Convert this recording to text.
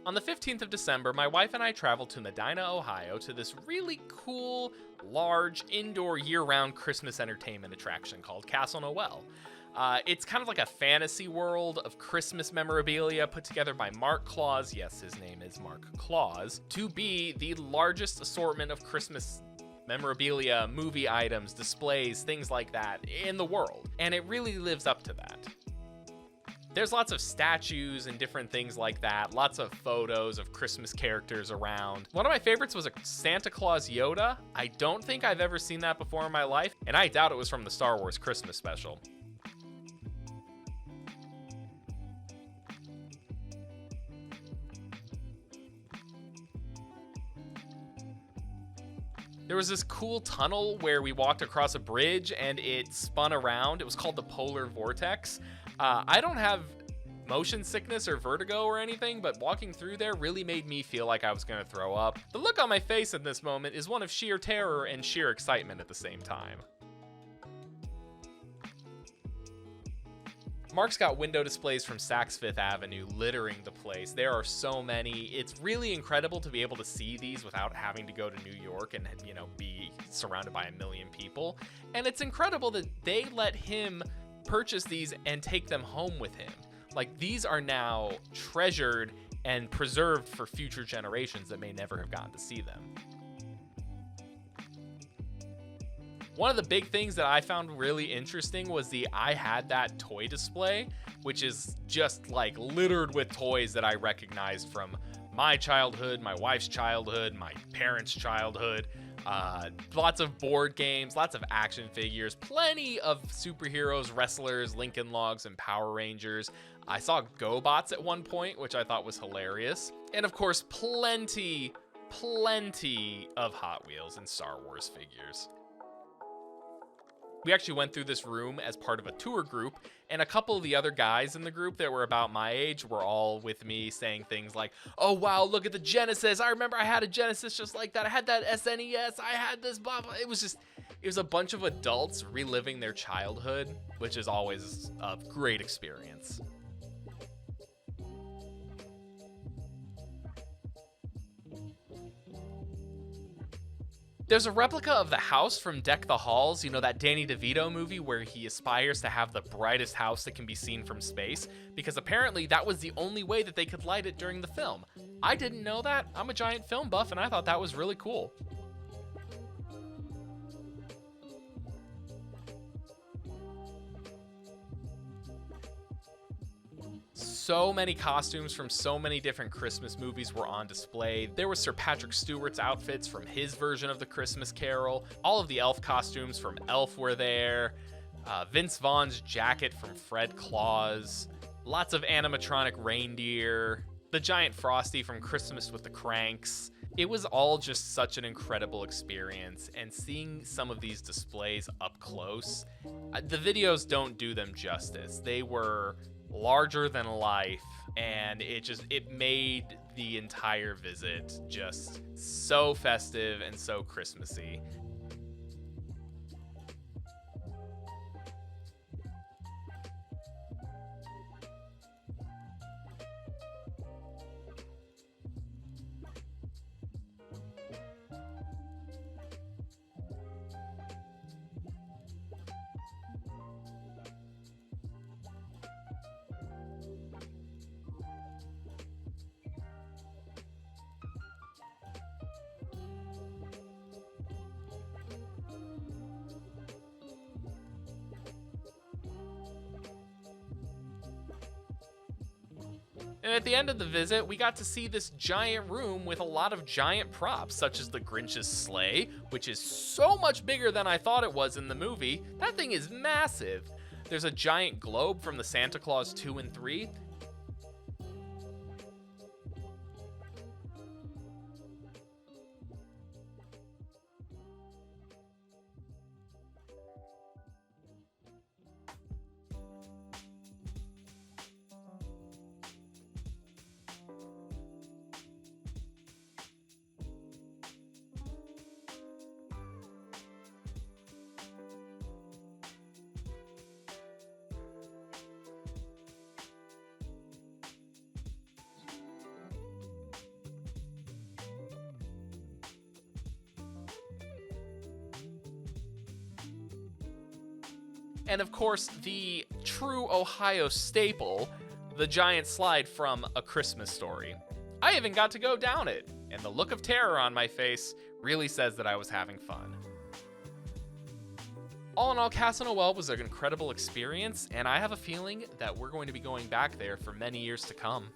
On the 15th of December, my wife and I traveled to Medina, Ohio to this really cool, large, indoor, year-round Christmas entertainment attraction called Castle Noel. It's kind of like a fantasy world of Christmas memorabilia put together by Mark Claus, yes, his name is Mark Claus, to be the largest assortment of Christmas memorabilia, movie items, displays, things like that in the world. And it really lives up to that. There's lots of statues and different things like that, lots of photos of Christmas characters around. One of my favorites was a Santa Claus Yoda. I don't think I've ever seen that before in my life, and I doubt it was from the Star Wars Christmas special. There was this cool tunnel where we walked across a bridge and it spun around. It was called the Polar Vortex. I don't have motion sickness or vertigo or anything, but walking through there really made me feel like I was going to throw up. The look on my face in this moment is one of sheer terror and sheer excitement at the same time. Mark's got window displays from Saks Fifth Avenue littering the place. There are so many. It's really incredible to be able to see these without having to go to New York and, be surrounded by a million people. And it's incredible that they let him purchase these and take them home with him. Like, these are now treasured and preserved for future generations that may never have gotten to see them. One of the big things that I found really interesting was the I Had That toy display, which is just like littered with toys that I recognized from my childhood, my wife's childhood, my parents' childhood. Lots of board games, lots of action figures, plenty of superheroes, wrestlers, Lincoln Logs, and Power Rangers. I saw GoBots at one point, which I thought was hilarious. And of course, plenty of Hot Wheels and Star Wars figures. We actually went through this room as part of a tour group, and a couple of the other guys in the group that were about my age were all with me saying things like, "Oh wow, look at the Genesis. I remember I had a Genesis just like that. I had that SNES. I had this blah blah." It was a bunch of adults reliving their childhood, which is always a great experience. There's a replica of the house from Deck the Halls, that Danny DeVito movie where he aspires to have the brightest house that can be seen from space, because apparently that was the only way that they could light it during the film. I didn't know that. I'm a giant film buff, and I thought that was really cool. So many costumes from so many different Christmas movies were on display. There was Sir Patrick Stewart's outfits from his version of the Christmas Carol. All of the elf costumes from Elf were there. Vince Vaughn's jacket from Fred Claus. Lots of animatronic reindeer. The giant Frosty from Christmas with the Cranks. It was all just such an incredible experience, and seeing some of these displays up close, the videos don't do them justice. They were larger than life, and it made the entire visit just so festive and so Christmassy. And at the end of the visit, we got to see this giant room with a lot of giant props, such as the Grinch's sleigh, which is so much bigger than I thought it was in the movie. That thing is massive. There's a giant globe from the Santa Claus 2 and 3. and of course, the true Ohio staple, the giant slide from A Christmas Story. I even got to go down it, and the look of terror on my face really says that I was having fun. All in all, Castle Noel was an incredible experience, and I have a feeling that we're going to be going back there for many years to come.